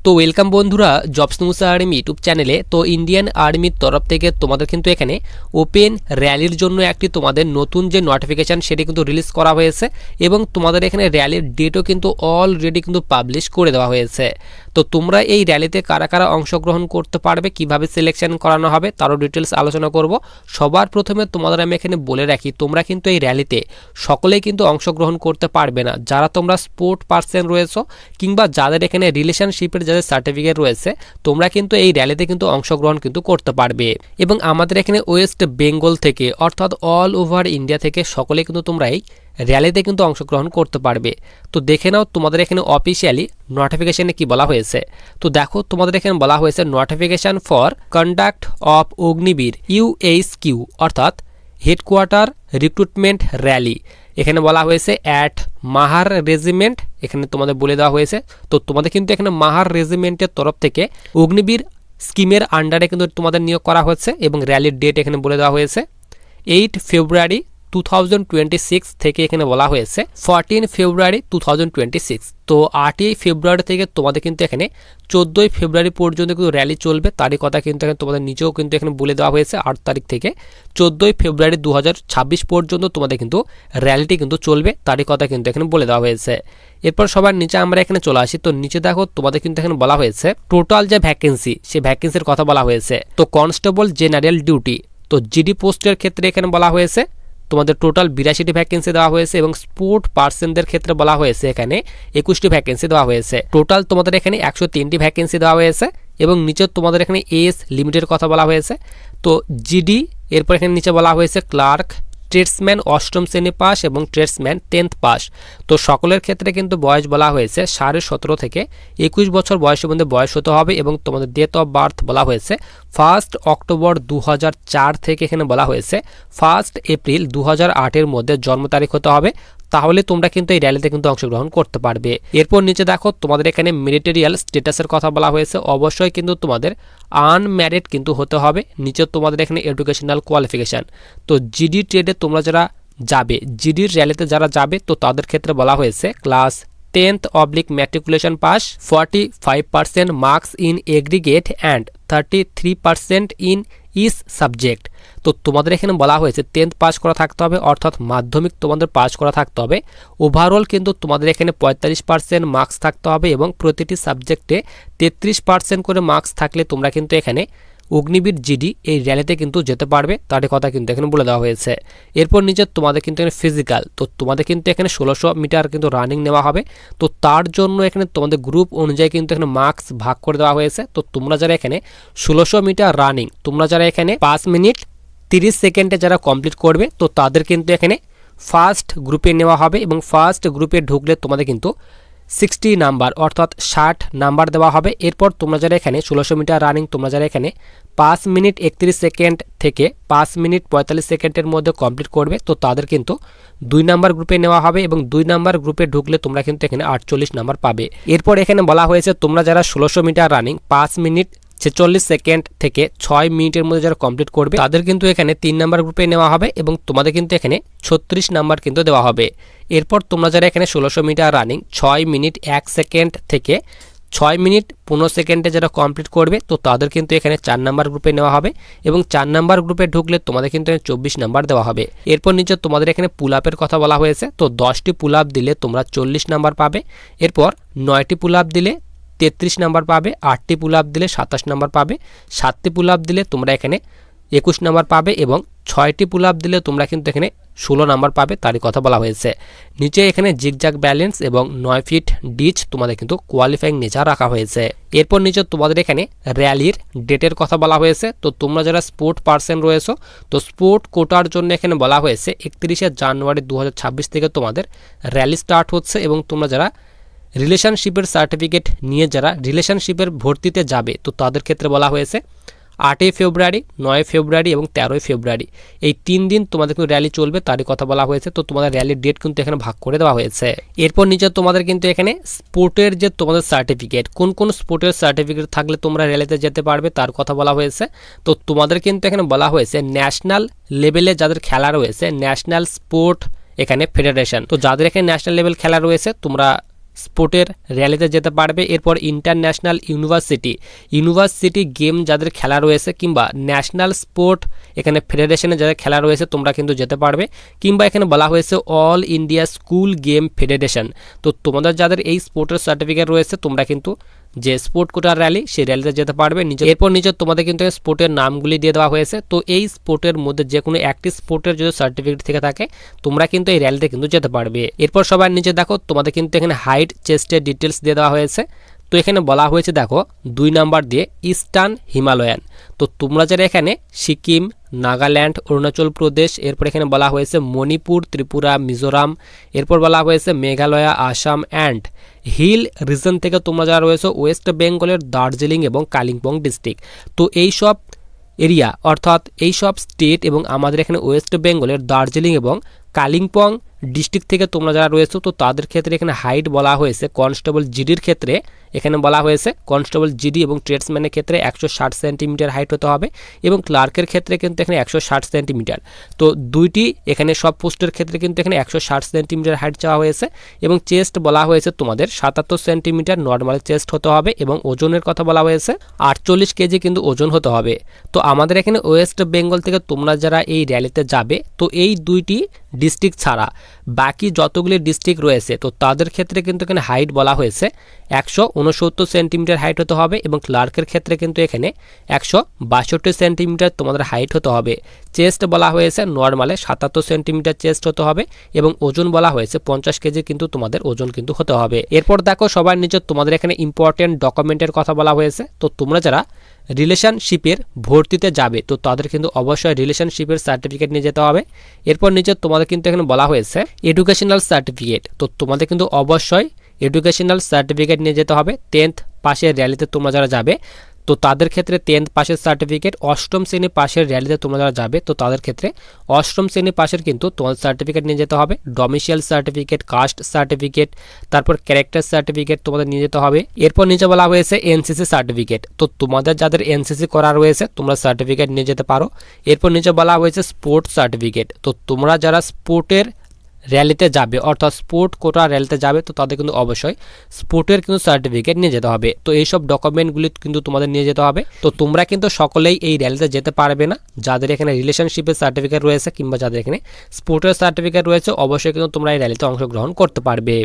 তো ওয়েলকাম বন্ধুরা jobs news army YouTube চ্যানেলে। তো ইন্ডিয়ান আর্মির তরফ থেকে তোমাদের কিন্তু এখানে ওপেন র্যালির জন্য একটি তোমাদের নতুন যে নোটিফিকেশান সেটি কিন্তু রিলিজ করা হয়েছে এবং তোমাদের এখানে র্যালির ডেটও কিন্তু অলরেডি কিন্তু পাবলিশ করে দেওয়া হয়েছে। তো তোমরা এই র্যালিতে কারা কারা অংশগ্রহণ করতে পারবে, কিভাবে সিলেকশন করানো হবে তারও ডিটেলস আলোচনা করব। সবার প্রথমে তোমাদের আমি এখানে বলে রাখি, তোমরা কিন্তু এই র্যালিতে সকলেই কিন্তু অংশগ্রহণ করতে পারবে না। যারা তোমরা স্পোর্ট পার্সন রয়েছো কিংবা যাদের এখানে রিলেশনশিপের যাদের সার্টিফিকেট রয়েছে, তোমরা কিন্তু এই র্যালিতে কিন্তু অংশগ্রহণ কিন্তু করতে পারবে। এবং আমাদের এখানে ওয়েস্ট বেঙ্গল থেকে অর্থাৎ অল ওভার ইন্ডিয়া থেকে সকলে কিন্তু তোমরা এই র্যালিতে কিন্তু অংশগ্রহণ করতে পারবে। তো দেখে নাও তোমাদের এখানে অফিসিয়ালি নোটিফিকেশনে কি বলা হয়েছে। তো দেখো তোমাদের এখানে বলা হয়েছে notification for conduct of Agniveer UHQ অর্থাৎ হেডকোয়ার্টার রিক্রুটমেন্ট র্যালি। এখানে বলা হয়েছে অ্যাট মাহার রেজিমেন্ট, এখানে তোমাদের বলে দেওয়া হয়েছে। তো তোমাদের কিন্তু এখানে মাহার রেজিমেন্টের তরফ থেকে অগ্নিবীর স্কিমের আন্ডারে কিন্তু তোমাদের নিয়োগ করা হচ্ছে এবং র্যালির ডেট এখানে বলে দেওয়া হয়েছে 8 ফেব্রুয়ারি 2026 থেকে এখানে বলা হয়েছে 14 ফেব্রুয়ারি 2026। তো 8ই ফেব্রুয়ারি থেকে তোমাদের কিন্তু এখানে 14ই ফেব্রুয়ারি পর্যন্ত কিন্তু র্যালি চলবে। তারই কথা কিন্তু এখানে তোমাদের নিচেও কিন্তু এখানে বলে দেওয়া হয়েছে 8 তারিখ থেকে 14ই ফেব্রুয়ারি 2026 পর্যন্ত তোমাদের কিন্তু র্যালিটি কিন্তু চলবে, তারই কথা কিন্তু এখানে বলে দেওয়া হয়েছে। এরপর সবার নিচে আমরা এখানে চলে আসি। তো নিচে দেখো তোমাদের কিন্তু এখানে বলা হয়েছে টোটাল যে ভ্যাকেন্সি, সেই ভ্যাকেন্সির কথা বলা হয়েছে। তো কনস্টেবল জেনারেল ডিউটি, তো জিডি পোস্টের ক্ষেত্রে এখানে বলা হয়েছে তোমাদের টোটাল 82টি ভ্যাকেন্সি দেওয়া হয়েছে এবং স্পোর্ট পার্সনদের ক্ষেত্রে বলা হয়েছে এখানে 21টি ভ্যাকেন্সি দেওয়া হয়েছে। টোটাল তোমাদের এখানে 103টি ভ্যাকেন্সি দেওয়া হয়েছে এবং নিচে তোমাদের এখানে এজ লিমিটের কথা বলা হয়েছে। তো জিডি, এরপর এখানে নিচে বলা হয়েছে ক্লার্ক, ট্রেডসম্যান 8ম শ্রেণী পাস এবং ট্রেডসম্যান 10th পাস। তো সকলের ক্ষেত্রে কিন্তু বয়স বলা হয়েছে 17.5 থেকে 21 বছর বয়সের মধ্যে বয়স হতে হবে এবং তোমাদের ডেট অফ বার্থ বলা হয়েছে 1 অক্টোবর 2004 থেকে এখানে বলা হয়েছে 1 এপ্রিল 2008 মধ্যে জন্ম তারিখ হতে হবে, তাহলে তোমরা কিন্তু এই র্যালিতে কিন্তু অংশগ্রহণ করতে পারবে। এরপর নিচে দেখো তোমাদের এখানে ম্যারিটারিয়াল স্ট্যাটাসের কথা বলা হয়েছে। অবশ্যই কিন্তু তোমাদের আনম্যারিড কিন্তু হতে হবে। নিচে তোমাদের এখানে এডুকেশনাল কোয়ালিফিকেশান। তো জিডি ট্রেডে তোমরা যারা যাবে, জিডির র্যালিতে যারা যাবে, তো তাদের ক্ষেত্রে বলা হয়েছে class 10th matriculation pass, 45% marks in aggregate and 33% in is subject. তো তোমাদের এখানে বলা হয়েছে 10th পাস করা থাকতে হবে, অর্থাৎ মাধ্যমিক তোমাদের পাস করা থাকতে হবে। ওভারঅল কিন্তু তোমাদের এখানে 45% মার্কস থাকতে হবে এবং প্রতিটি সাবজেক্টে 33% করে মার্কস থাকলে তোমরা কিন্তু এখানে অগ্নিবীর জিডি এই র্যালিতে কিন্তু যেতে পারবে, তার কথা কিন্তু এখানে বলে দেওয়া হয়েছে। এরপর নিচে তোমাদের কিন্তু এখানে ফিজিক্যাল, তো তোমাদের কিন্তু এখানে 1600 মিটার কিন্তু রানিং নেওয়া হবে। তো তার জন্য এখানে তোমাদের গ্রুপ অনুযায়ী কিন্তু এখানে মার্কস ভাগ করে দেওয়া হয়েছে। তো তোমরা যারা এখানে 1600 মিটার রানিং, তোমরা যারা এখানে 5 মিনিট 30 সেকেন্ডে যারা কমপ্লিট করবে, তো তাদের কিন্তু এখানে ফার্স্ট গ্রুপে নেওয়া হবে এবং ফার্স্ট গ্রুপে ঢুকলে তোমাদের কিন্তু 60 নাম্বার অর্থাৎ 60 নাম্বার দেওয়া হবে। এরপর তোমরা যারা এখানে 1600 মিটার রানিং, তোমরা যারা এখানে 5 মিনিট 31 সেকেন্ড থেকে 5 মিনিট 45 সেকেন্ডের মধ্যে কমপ্লিট করবে, তো তাদের কিন্তু 2 নাম্বার গ্রুপে নেওয়া হবে এবং 2 নাম্বার গ্রুপে ঢুকলে তোমরা কিন্তু এখানে 48 নাম্বার পাবে। এরপর এখানে বলা হয়েছে তোমরা যারা 1600 মিটার রানিং 5 মিনিট 46 সেকেন্ড থেকে 6 মিনিটের মধ্যে যারা কমপ্লিট করবে, তাদের কিন্তু এখানে 3 নাম্বার গ্রুপে নেওয়া হবে এবং তোমাদের কিন্তু এখানে 36 নাম্বার কিন্তু দেওয়া হবে। এরপর তোমরা যারা এখানে 1600 মিটার রানিং 6 মিনিট 1 সেকেন্ড থেকে 6 মিনিট 15 সেকেন্ডে যারা কমপ্লিট করবে, তো তাদের কিন্তু এখানে 4 নাম্বার গ্রুপে নেওয়া হবে এবং 4 নাম্বার গ্রুপে ঢুকলে তোমাদের কিন্তু 24 নাম্বার দেওয়া হবে। এরপর নিচে তোমাদের এখানে পুল আপের কথা বলা হয়েছে। তো 10টি পুল আপ দিলে তোমরা 40 নাম্বার পাবে। এরপর 9টি পুল আপ দিলে 33 নাম্বার পাবে, 8টি পুল আপ দিলে 27 নাম্বার পাবে, 7টি পুল আপ দিলে তোমরা এখানে 21 নাম্বার পাবে এবং 6টি পুল আপ দিলে তোমরা কিন্তু এখানে 16 নাম্বার পাবে, তারই কথা বলা হয়েছে। নিচে এখানে জিগজ্যাগ ব্যালেন্স এবং 9 ফিট ডিচ তোমাদের কিন্তু কোয়ালিফাইং নেচার রাখা হয়েছে। এরপর নিচে তোমাদের এখানে র্যালির ডেটের কথা বলা হয়েছে। তো তোমরা যারা স্পোর্ট পার্সন রয়েছো, তো স্পোর্ট কোটার জন্য এখানে বলা হয়েছে 31 জানুয়ারি 2026 থেকে তোমাদের র্যালি স্টার্ট হচ্ছে এবং তোমরা যারা রিলেশনশিপের সার্টিফিকেট নিয়ে যারা রিলেশনশিপের ভর্তিতে যাবে, তো তাদের ক্ষেত্রে বলা হয়েছে 8 ফেব্রুয়ারি, 9 ফেব্রুয়ারি এবং 13 ফেব্রুয়ারি এই 3 দিন তোমাদের কিন্তু র্যালি চলবে, তারই কথা বলা হয়েছে। তো তোমাদের র্যালির ডেট কিন্তু এখানে ভাগ করে দেওয়া হয়েছে। এরপর নিচে তোমাদের কিন্তু এখানে স্পোর্টের যে তোমাদের সার্টিফিকেট, কোন কোন স্পোর্টের সার্টিফিকেট থাকলে তোমরা র্যালিতে যেতে পারবে তার কথা বলা হয়েছে। তো তোমাদের কিন্তু এখানে বলা হয়েছে ন্যাশনাল লেভেলে যাদের খেলা রয়েছে, ন্যাশনাল স্পোর্ট এখানে ফেডারেশন, তো যাদের এখানে ন্যাশনাল লেভেল খেলা রয়েছে তোমরা স্পোর্টের র্যালিতে যেতে পারবে। এরপর ইন্টারন্যাশনাল ইউনিভার্সিটি গেম যাদের খেলা রয়েছে কিংবা ন্যাশনাল স্পোর্ট এখানে ফেডারেশনে যাদের খেলা রয়েছে তোমরা কিন্তু যেতে পারবে। কিংবা এখানে বলা হয়েছে all India school game federation, তো তোমাদের যাদের এই স্পোর্টের সার্টিফিকেট রয়েছে তোমরা কিন্তু যে স্পোর্ট কোটার র্যালি সেই র্যালিতে যেতে পারবে। এরপর নিচে তোমাদের কিন্তু স্পোর্টের নামগুলি দিয়ে দেওয়া হয়েছে। তো এই স্পোর্টের মধ্যে যে কোনো একটি স্পোর্টের যদি সার্টিফিকেট থেকে থাকে তোমরা কিন্তু এই র্যালিতে কিন্তু যেতে পারবে। এরপর সবার নিচে দেখো তোমাদের কিন্তু এখানে হাইট চেস্টের ডিটেলস দিয়ে দেওয়া হয়েছে। তো এখানে বলা হয়েছে দেখো 2 নাম্বার দিয়ে ইস্টার্ন হিমালয়ান, তো তোমরা যারা এখানে সিকিম, নাগাল্যান্ড, অরুণাচল প্রদেশ, এরপর এখানে বলা হয়েছে মণিপুর, ত্রিপুরা, মিজোরাম, এরপর বলা হয়েছে Meghalaya, Assam and hill region থেকে তোমরা যারা রয়েছে ওয়েস্ট বেঙ্গলের দার্জিলিং এবং কালিম্পং ডিস্ট্রিক্ট, তো এই সব এরিয়া অর্থাৎ এই সব স্টেট এবং আমাদের এখানে ওয়েস্ট বেঙ্গলের দার্জিলিং এবং কালিম্পং ডিস্ট্রিক্ট থেকে তোমরা যারা রয়েছে তো তাদের ক্ষেত্রে এখানে হাইট বলা হয়েছে কনস্টেবল জিডির ক্ষেত্রে এখানে বলা হয়েছে কনস্টেবল জিডি এবং ট্রেডসম্যানের ক্ষেত্রে 160 সেন্টিমিটার হাইট হতে হবে এবং ক্লার্কের ক্ষেত্রে কিন্তু এখানে 160 সেন্টিমিটার। তো দুইটি এখানে সব পোস্টের ক্ষেত্রে কিন্তু এখানে 160 সেন্টিমিটার হাইট চাওয়া হয়েছে এবং চেস্ট বলা হয়েছে তোমাদের 77 সেন্টিমিটার নর্মাল চেস্ট হতে হবে এবং ওজনের কথা বলা হয়েছে 48 কেজি কিন্তু ওজন হতে হবে। তো আমাদের এখানে ওয়েস্ট বেঙ্গল থেকে তোমরা যারা এই র্যালিতে যাবে তো এই দুইটি ডিস্ট্রিক্ট ছাড়া বাকি যতগুলি ডিস্ট্রিক্ট রয়েছে তো তাদের ক্ষেত্রে কিন্তু এখানে হাইট বলা হয়েছে 169 সেন্টিমিটার হাইট হতে হবে এবং ক্লার্কের ক্ষেত্রে কিন্তু এখানে 162 সেন্টিমিটার তোমাদের হাইট হতে হবে। চেস্ট বলা হয়েছে নর্মালে 77 সেন্টিমিটার চেস্ট হতে হবে এবং ওজন বলা হয়েছে 50 কেজি কিন্তু তোমাদের ওজন কিন্তু হতে হবে। এরপর দেখো সবার নিচে তোমাদের এখানে ইম্পর্টেন্ট ডকুমেন্টের কথা বলা হয়েছে। তো তোমরা যারা রিলেশনশিপের ভর্তিতে যাবে তো তাদের কিন্তু অবশ্যই রিলেশনশিপের সার্টিফিকেট নিয়ে যেতে হবে। এরপর নিচে তোমাদের কিন্তু এখানে বলা হয়েছে এডুকেশনাল সার্টিফিকেট, তো তোমাদের কিন্তু অবশ্যই এডুকেশনাল সার্টিফিকেট নিয়ে যেতে হবে। 10th পাশের র্যালিতে তোমরা যারা যাবে তো তাদের ক্ষেত্রে 10th পাশের সার্টিফিকেট, অষ্টম শ্রেণী পাশের র্যালিতে তোমরা যারা যাবে তো তাদের ক্ষেত্রে অষ্টম শ্রেণী পাশের কিন্তু তোমাদের সার্টিফিকেট নিয়ে যেতে হবে। ডোমিসাইল সার্টিফিকেট, কাস্ট সার্টিফিকেট, তারপর ক্যারেক্টার সার্টিফিকেট তোমাদের নিয়ে যেতে হবে। এরপর নিচে বলা হয়েছে এনসিসি সার্টিফিকেট, তো তোমাদের যাদের এনসিসি করা রয়েছে তোমরা সার্টিফিকেট নিয়ে যেতে পারো। এরপর নিচে বলা হয়েছে স্পোর্টস সার্টিফিকেট, তো তোমরা যারা স্পোর্টের র্যালিতে যাবে অর্থাৎ স্পোর্ট কোটা র্যালিতে যাবে তো তাদের কিন্তু অবশ্যই স্পোর্টের কিন্তু সার্টিফিকেট নিয়ে যেতে হবে। তো এইসব ডকুমেন্টগুলি কিন্তু তোমাদের নিয়ে যেতে হবে। তো তোমরা কিন্তু সকলেই এই র্যালিতে যেতে পারবে না, যাদের এখানে রিলেশনশিপের সার্টিফিকেট রয়েছে কিংবা যাদের এখানে স্পোর্টের সার্টিফিকেট রয়েছে অবশ্যই কিন্তু তোমরা এই র্যালিতে অংশগ্রহণ করতে পারবে।